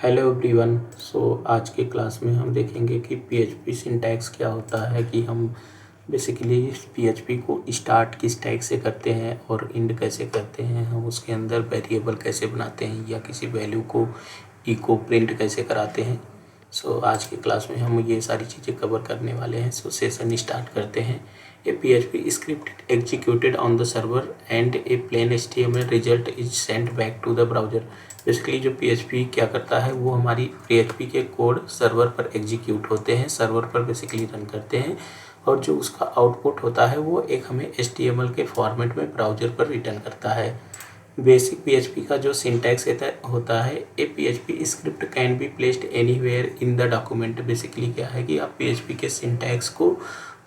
Hello everyone. आज के class में हम देखेंगे कि पीएचपी सिंटैक्स क्या होता है, कि हम बेसिकली पीएचपी को स्टार्ट किस टैग से करते हैं और एंड कैसे करते हैं, हम उसके अंदर वेरिएबल कैसे बनाते हैं या किसी वैल्यू को इको प्रिंट कैसे कराते हैं। आज के क्लास में हम ये सारी चीज़ें कवर करने वाले हैं। सेशन स्टार्ट करते हैं। A PHP script executed on the server and a plain HTML result is sent back to the browser. Basically जो पीएचपी क्या करता है, वो हमारी पीएचपी के कोड सर्वर पर एग्जीक्यूट होते हैं, सर्वर पर बेसिकली रन करते हैं, और जो उसका आउटपुट होता है वो एक हमें एचटीएमएल के फॉर्मेट में ब्राउज़र पर रिटर्न करता है। बेसिक पीएचपी का जो सिंटैक्स होता है, A PHP script can be placed anywhere in the document. Basically क्या है कि आप पीएचपी के सिंटैक्स को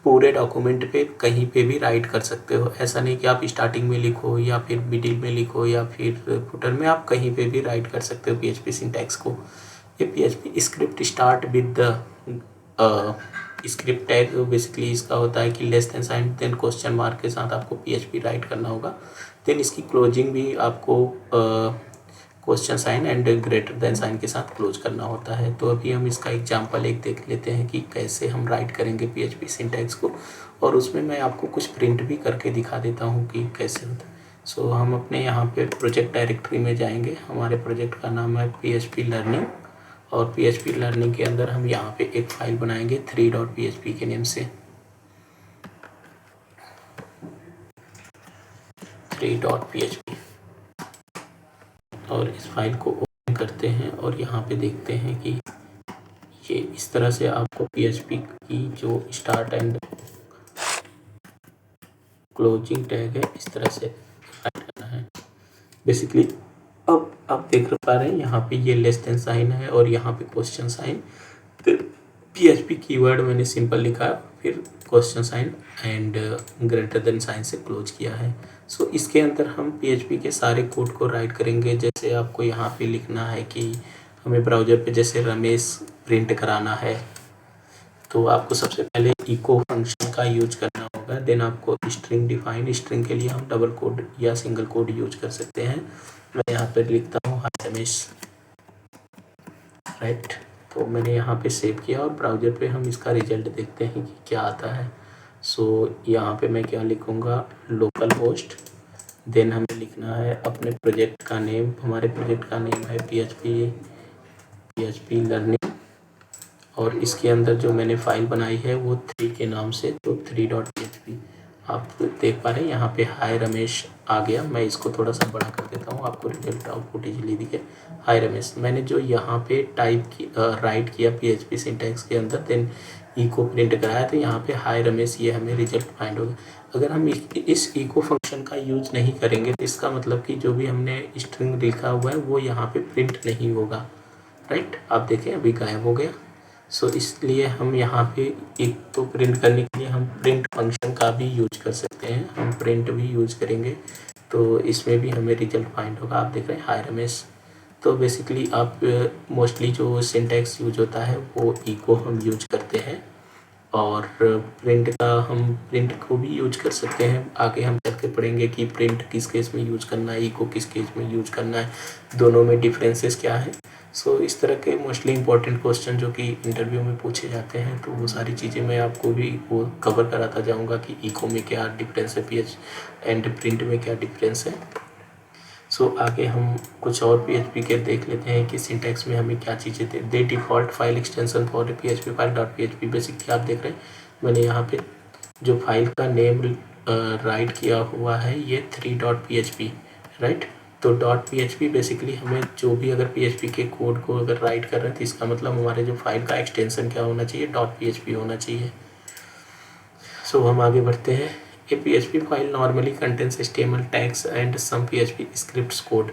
पूरे डॉक्यूमेंट पे कहीं पे भी राइट कर सकते हो। ऐसा नहीं कि आप स्टार्टिंग में लिखो या फिर मिडिल में लिखो या फिर फुटर में, आप कहीं पे भी राइट कर सकते हो पीएचपी सिंटैक्स को। ये PHP script start with the script tag. Basically इसका होता है कि less than sign then question mark के साथ आपको पीएचपी राइट करना होगा। देन इसकी क्लोजिंग भी आपको question sign and greater than sign के साथ क्लोज करना होता है। तो अभी हम इसका एग्जांपल एक देख लेते हैं कि कैसे हम राइट करेंगे पीएचपी सिंटैक्स को, और उसमें मैं आपको कुछ प्रिंट भी करके दिखा देता हूँ कि कैसे होता है। हम अपने यहाँ पे प्रोजेक्ट डायरेक्टरी में जाएंगे। हमारे प्रोजेक्ट का नाम है पीएचपी लर्निंग, और पीएचपी लर्निंग के अंदर हम यहाँ पे एक फाइल बनाएंगे 3.php के नेम से, 3.php। और इस फाइल को ओपन करते हैं और यहाँ पे देखते हैं कि ये इस तरह से आपको पीएचपी की जो स्टार्ट एंड क्लोजिंग टैग है इस तरह से राइट करना है। बेसिकली अब आप देख पा रहे हैं यहाँ पे ये लेस देन साइन है और यहाँ पे क्वेश्चन साइन। फिर पीएचपी कीवर्ड मैंने सिंपल लिखा, फिर question sign and greater than sign से क्लोज किया है। इसके अंदर हम पीएचपी के सारे कोड को राइट करेंगे। जैसे आपको यहाँ पे लिखना है कि हमें ब्राउज़र पे जैसे रमेश प्रिंट कराना है, तो आपको सबसे पहले इको फंक्शन का यूज करना होगा। देन आपको स्ट्रिंग डिफाइन, स्ट्रिंग के लिए हम डबल कोड या सिंगल कोड यूज कर सकते हैं। मैं यहाँ पर लिखता हूँ हाय रमेश, राइट। तो मैंने यहाँ पे सेव किया और ब्राउज़र पे हम इसका रिजल्ट देखते हैं कि क्या आता है। यहाँ पे मैं क्या लिखूँगा, लोकल होस्ट। देन हमें लिखना है अपने प्रोजेक्ट का नेम। हमारे प्रोजेक्ट का नेम है पीएचपी लर्निंग, और इसके अंदर जो मैंने फाइल बनाई है वो 3 के नाम से, तो 3.php। आप देख पा रहे हैं यहाँ पे हाय रमेश आ गया। मैं इसको थोड़ा सा बड़ा कर देता हूँ, आपको रिजल्ट आउटपुट इजीली दिखे। हाय रमेश मैंने जो यहाँ पे राइट किया पीएचपी सिंटैक्स के अंदर, देन इको प्रिंट कराया, तो यहाँ पे हाय रमेश ये हमें रिजल्ट फाइंड होगा। अगर हम इस इको फंक्शन का यूज नहीं करेंगे तो इसका मतलब कि जो भी हमने स्ट्रिंग लिखा हुआ है वो यहाँ पे प्रिंट नहीं होगा, राइट। आप देखें अभी गायब हो गया। इसलिए हम यहाँ पे एक तो प्रिंट करने के लिए हम प्रिंट फंक्शन का भी यूज कर सकते हैं। हम प्रिंट भी यूज करेंगे तो इसमें भी हमें रिजल्ट फाइंड होगा। आप देख रहे हैं हाय रमेश। तो बेसिकली आप मोस्टली जो सिंटैक्स यूज होता है वो इको हम यूज करते हैं, और प्रिंट का हम प्रिंट को भी यूज कर सकते हैं। आगे हम करके पढ़ेंगे कि प्रिंट किस केस में यूज करना है, इको किस केस में यूज करना है, दोनों में डिफरेंसेस क्या है। इस तरह के मोस्टली इंपॉर्टेंट क्वेश्चन जो कि इंटरव्यू में पूछे जाते हैं, तो वो सारी चीज़ें मैं आपको भी वो कवर कराता जाऊंगा कि इको में क्या डिफरेंस है, पीएच एंड प्रिंट में क्या डिफरेंस है। आगे हम कुछ और पीएचपी के देख लेते हैं कि सिंटैक्स में हमें क्या चीज़ें the default file extension for PHP file dot PHP. Basically आप देख रहे हैं मैंने यहाँ पे जो फाइल का नेम राइट किया हुआ है ये 3.php, राइट। तो .php बेसिकली हमें जो भी अगर पीएचपी के कोड को अगर राइट कर रहे हैं तो इसका मतलब हमारे जो फाइल का एक्सटेंशन क्या होना चाहिए, .php होना चाहिए। हम आगे बढ़ते हैं। A PHP file normally contains HTML tags and some PHP scripts code।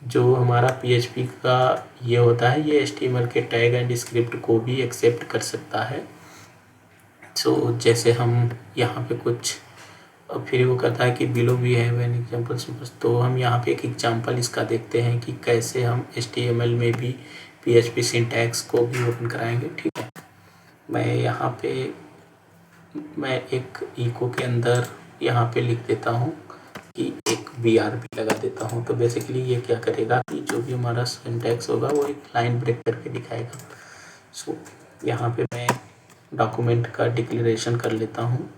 जो हमारा PHP का ये होता है ये HTML के टैग एंड स्क्रिप्ट को भी एक्सेप्ट कर सकता है। जैसे हम यहाँ पे कुछ, फिर वो कहता है कि below we have an example. तो हम यहाँ पे एक एग्जाम्पल इसका देखते हैं कि कैसे हम HTML में भी PHP सिंटैक्स को भी ओपन कराएंगे, ठीक है। मैं एक इको के अंदर यहाँ पे लिख देता हूँ कि एक BRB लगा देता हूँ। तो बेसिकली ये क्या करेगा कि जो भी हमारा सिंटैक्स होगा वो एक लाइन ब्रेक करके दिखाएगा। सो यहाँ पे मैं डॉक्यूमेंट का डिक्लेरेशन कर लेता हूँ।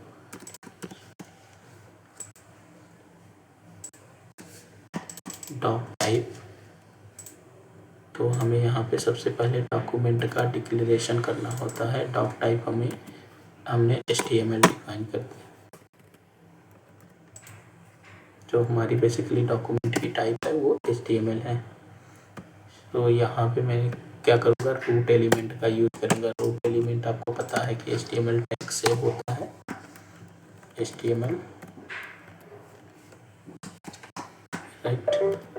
डॉक टाइप, तो हमें यहाँ पे सबसे पहले डॉक्यूमेंट का डिक्लेरेशन करना होता है। डॉक टाइप हमने HTML डिफाइन कर दिया, जो हमारी बेसिकली डॉक्यूमेंट की टाइप है वो HTML है। तो यहाँ पे मैं क्या करूँगा, रूट एलिमेंट का यूज करूँगा। रूट एलिमेंट आपको पता है कि HTML टैग से होता है। HTML right.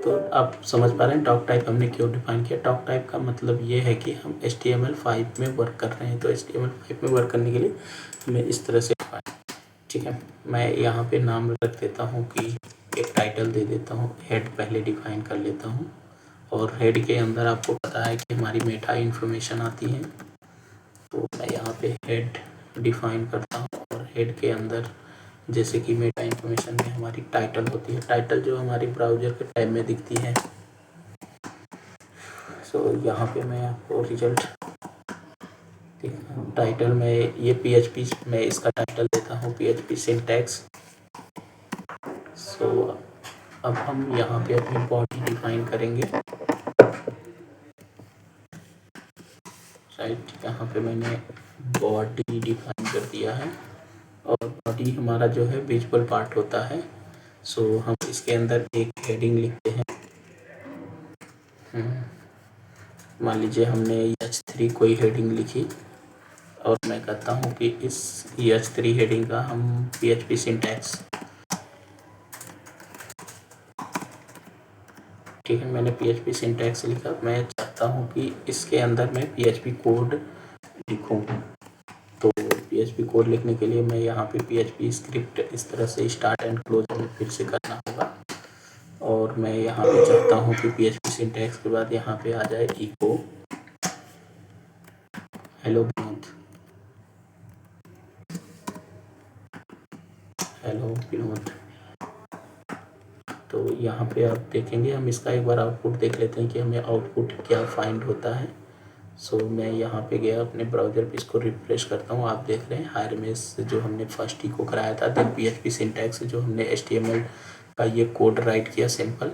तो आप समझ पा रहे हैं डॉक टाइप हमने क्यों डिफाइन किया। डॉक टाइप का मतलब ये है कि हम HTML5 में वर्क कर रहे हैं, तो HTML5 में वर्क करने के लिए हमें इस तरह से डिफाइन, ठीक है। मैं यहाँ पे नाम रख देता हूँ कि एक टाइटल दे देता हूँ, हेड पहले डिफाइन कर लेता हूँ, और हेड के अंदर आपको पता है कि हमारी मेटा इन्फॉर्मेशन आती है। तो मैं यहाँ पे हेड डिफाइन करता हूँ, और हेड के अंदर जैसे कि मेटा इन्फॉर्मेशन में हमारी टाइटल होती है, टाइटल जो हमारी ब्राउज़र के टैब में दिखती है। सो यहाँ पे मैं आपको रिजल्ट टाइटल में ये PHP में इसका टाइटल देता हूँ PHP सिंटैक्स। सो अब हम यहाँ पे अपनी बॉडी डिफाइन करेंगे, राइट। यहाँ पे मैंने बॉडी डिफाइन कर दिया है, और बॉडी हमारा जो है विजुअल पार्ट होता है। सो हम इसके अंदर एक हेडिंग लिखते हैं। मान लीजिए हमने H3 कोई हेडिंग लिखी, और मैं कहता हूँ कि इस H3 हेडिंग का हम PHP सिंटैक्स, ठीक है, मैंने PHP सिंटैक्स लिखा। मैं चाहता हूँ कि इसके अंदर मैं PHP कोड लिखूँ। तो PHP कोड लिखने के लिए मैं यहाँ पे PHP स्क्रिप्ट इस तरह से स्टार्ट एंड क्लोज में फिर से करना होगा, और मैं यहाँ पे चाहता हूँ कि PHP सिंटैक्स के बाद यहाँ पे आ जाए इको हेलो विनोद। तो यहाँ पे आप देखेंगे, हम इसका एक बार आउटपुट देख लेते हैं कि हमें आउटपुट क्या फाइंड होता है। सो मैं यहाँ पे गया अपने ब्राउज़र पे, इसको रिफ्रेश करता हूँ। आप देख रहे हैं हाई रमेश जो हमने फर्स्ट इको कराया था, देन PHP सिंटैक्स जो हमने HTML का ये कोड राइट किया सिंपल,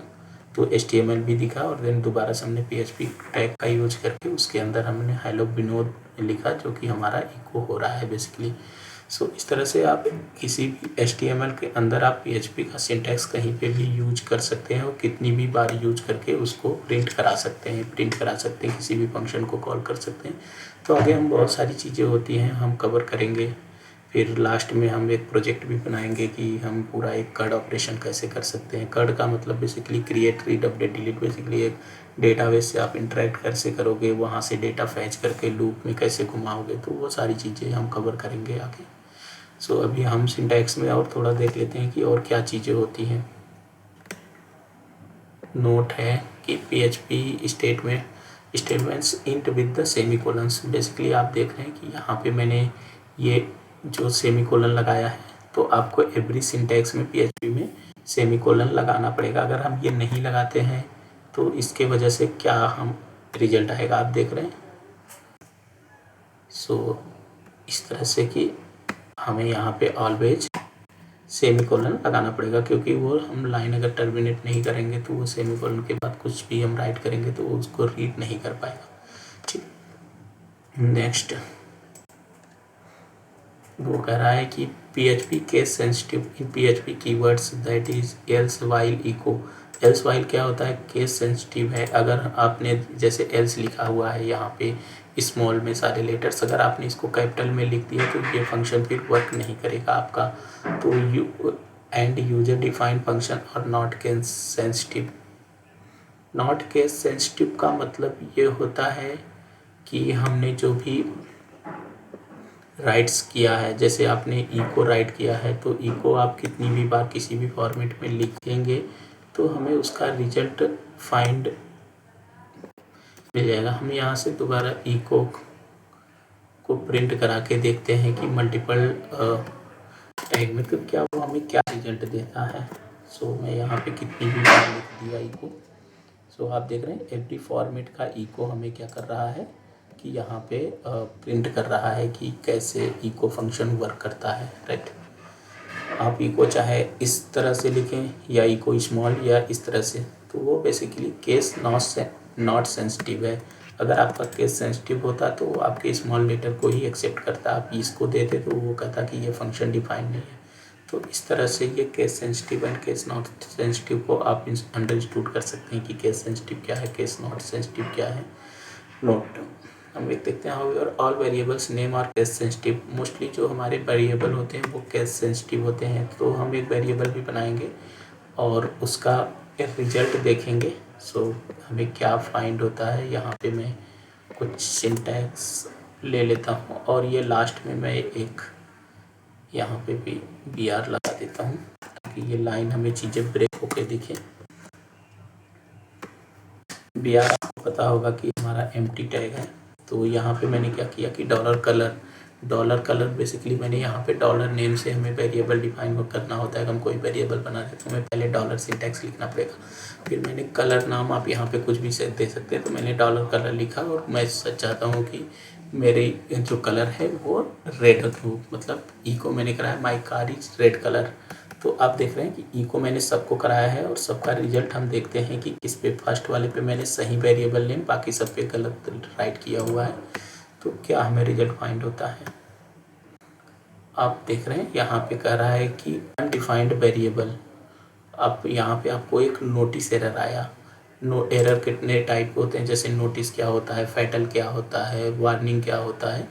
तो HTML भी दिखा, और देन दोबारा से हमने PHP टैग का यूज करके उसके अंदर हमने हेलो विनोद लिखा, जो कि हमारा इको हो रहा है बेसिकली। सो इस तरह से आप किसी भी HTML के अंदर आप PHP का सिंटैक्स कहीं पे भी यूज कर सकते हैं, और कितनी भी बार यूज करके उसको प्रिंट करा सकते हैं, किसी भी फंक्शन को कॉल कर सकते हैं। तो आगे हम बहुत सारी चीज़ें होती हैं हम कवर करेंगे। फिर लास्ट में हम एक प्रोजेक्ट भी बनाएंगे कि हम पूरा एक कर्ड ऑपरेशन कैसे कर सकते हैं। कर्ड का मतलब basically create, read, update, delete, basically एक डेटाबेस से आप इंटरेक्ट कैसे करोगे, वहाँ से डेटा फैच करके लूप में कैसे घुमाओगे, तो वो सारी चीज़ें हम कवर करेंगे आगे। सो अभी हम सिंटैक्स में और थोड़ा देख लेते हैं कि और क्या चीज़ें होती हैं। नोट है कि PHP statements end with the semicolons. Basically आप देख रहे हैं कि यहाँ पे मैंने ये जो सेमीकोलन लगाया है, तो आपको एवरी सिंटैक्स में PHP में सेमीकोलन लगाना पड़ेगा। अगर हम ये नहीं लगाते हैं तो इसके वजह से क्या हम रिजल्ट आएगा, आप देख रहे हैं। सो इस तरह से कि हमें यहाँ पे ऑलवेज सेमीकोलन लगाना पड़ेगा, क्योंकि वो हम लाइन अगर टर्मिनेट नहीं करेंगे तो वो सेमीकोलन के बाद कुछ भी हम राइट करेंगे तो वो उसको रीड नहीं कर पाएगा। ठीक, नेक्स्ट वो कह रहा है कि PHP case sensitive in PHP keywords that is else while echo. Else while क्या होता है, केस सेंसिटिव है। अगर आपने जैसे एल्स लिखा हुआ है यहाँ पे स्मॉल में सारे लेटर्स, अगर आपने इसको कैपिटल में लिख दिया तो ये फंक्शन फिर वर्क नहीं करेगा आपका। तो एंड यूजर डिफाइंड फंक्शन और not case sensitive. Not case sensitive का मतलब ये होता है कि हमने जो भी राइट्स किया है, जैसे आपने इको राइट किया है, तो इको आप कितनी भी बार किसी भी फॉर्मेट में लिखेंगे तो हमें उसका रिजल्ट फाइंड मिल जाएगा। हम यहाँ से दोबारा इको को प्रिंट करा के देखते हैं कि मल्टीपल टैग में तो क्या वो हमें क्या रिजल्ट देता है। सो मैं यहाँ पे कितनी भी बार लिख दिया इको। सो आप देख रहे हैं एवरी फॉर्मेट का इको हमें क्या कर रहा है कि यहाँ पे प्रिंट कर रहा है कि कैसे इको फंक्शन वर्क करता है, राइट। आप इको चाहे इस तरह से लिखें या इको स्मॉल या इस तरह से, तो वो बेसिकली केस नॉट सेंसिटिव है। अगर आपका केस सेंसिटिव होता तो वो आपके स्मॉल लेटर को ही एक्सेप्ट करता, आप इसको देते तो वो कहता कि ये फंक्शन डिफाइन नहीं है। तो इस तरह से ये case sensitive and case not sensitive को आप अंडरस्टूड कर सकते हैं कि केस सेंसिटिव क्या है, केस नॉट सेंसिटिव क्या है। नोट हम एक देखते हैं however all variables name are case sensitive. Mostly जो हमारे वेरिएबल होते हैं वो केस सेंसिटिव होते हैं। तो हम एक वेरिएबल भी बनाएंगे और उसका रिजल्ट देखेंगे। सो हमें क्या फाइंड होता है, यहाँ पे मैं कुछ सिंटैक्स ले लेता हूँ और ये लास्ट में मैं एक यहाँ पे भी BR लगा देता हूँ ताकि ये लाइन हमें चीज़ें ब्रेक होके दिखे। BR आपको पता होगा कि हमारा एम्प्टी टैग है। तो यहाँ पे मैंने क्या किया कि डॉलर कलर बेसिकली मैंने यहाँ पे डॉलर नेम से हमें वेरिएबल डिफाइन करना होता है। हम कोई वेरिएबल बना रहे तो हमें पहले डॉलर सिंटैक्स लिखना पड़ेगा, फिर मैंने कलर नाम आप यहाँ पे कुछ भी से दे सकते हैं। तो मैंने डॉलर कलर लिखा और मैं चाहता हूँ कि मेरे जो कलर है वो रेड हो, मतलब इको मैंने कराया माई कार इज रेड कलर। तो आप देख रहे हैं कि इको मैंने सबको कराया है और सबका रिजल्ट हम देखते हैं कि किस पे फर्स्ट वाले पे मैंने सही वेरिएबल नेम, बाकी सब पे गलत राइट किया हुआ है। तो क्या हमें रिजल्ट फाइंड होता है, आप देख रहे हैं यहाँ पे कह रहा है कि अनडिफाइंड वेरिएबल। अब यहाँ पे आपको एक नोटिस एरर आया। एरर कितने टाइप के होते हैं, जैसे नोटिस क्या होता है, फैटल क्या होता है, वार्निंग क्या होता है,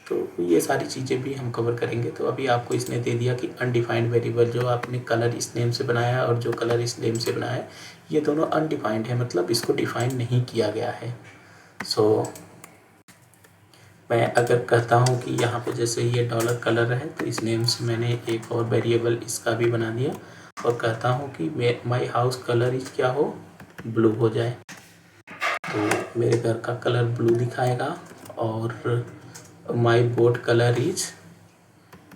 तो ये सारी चीज़ें भी हम कवर करेंगे। तो अभी आपको इसने दे दिया कि अनडिफाइंड वेरिएबल, जो आपने कलर इस नेम से बनाया और जो कलर इस नेम से बनाया है ये दोनों अनडिफाइंड है, मतलब इसको डिफाइन नहीं किया गया है। सो मैं अगर कहता हूँ कि यहाँ पे जैसे ये डॉलर कलर है तो इस नेम से मैंने एक और वेरिएबल इसका भी बना दिया और कहता हूँ कि माई हाउस कलर इज क्या हो, ब्लू हो जाए। तो मेरे घर का कलर ब्लू दिखाएगा और माई बोट कलर इज,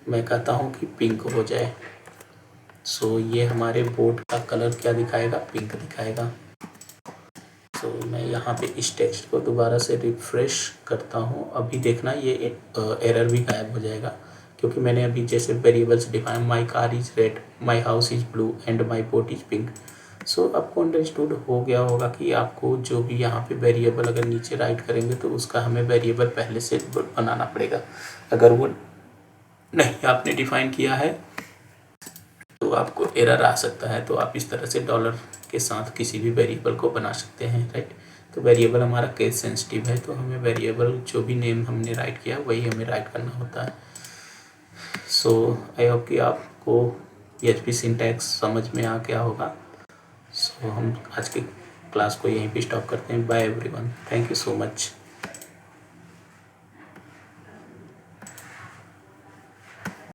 मैं कहता हूँ कि पिंक हो जाए। सो ये हमारे बोट का कलर क्या दिखाएगा, पिंक दिखाएगा। तो मैं यहाँ पे इस टेक्स्ट को दोबारा से रिफ्रेश करता हूँ। अभी देखना ये एरर भी गायब हो जाएगा क्योंकि मैंने अभी जैसे variables define my car is red, my house is blue and my boat is pink. So आपको अंडरस्टूड हो गया होगा कि आपको जो भी यहाँ पे वेरिएबल अगर नीचे राइट करेंगे तो उसका हमें वेरिएबल पहले से बनाना पड़ेगा। अगर वो नहीं आपने डिफाइन किया है तो आपको एरर आ सकता है। तो आप इस तरह से डॉलर के साथ किसी भी वेरिएबल को बना सकते हैं, राइट। तो वेरिएबल हमारा केस सेंसिटिव है तो हमें वेरिएबल जो भी नेम हमने राइट किया वही हमें राइट करना होता है। सो आई होप कि आपको PHP सिंटैक्स समझ में आ गया होगा। सो हम आज की क्लास को यहीं पे स्टॉप करते हैं। Bye everyone, thank you so much.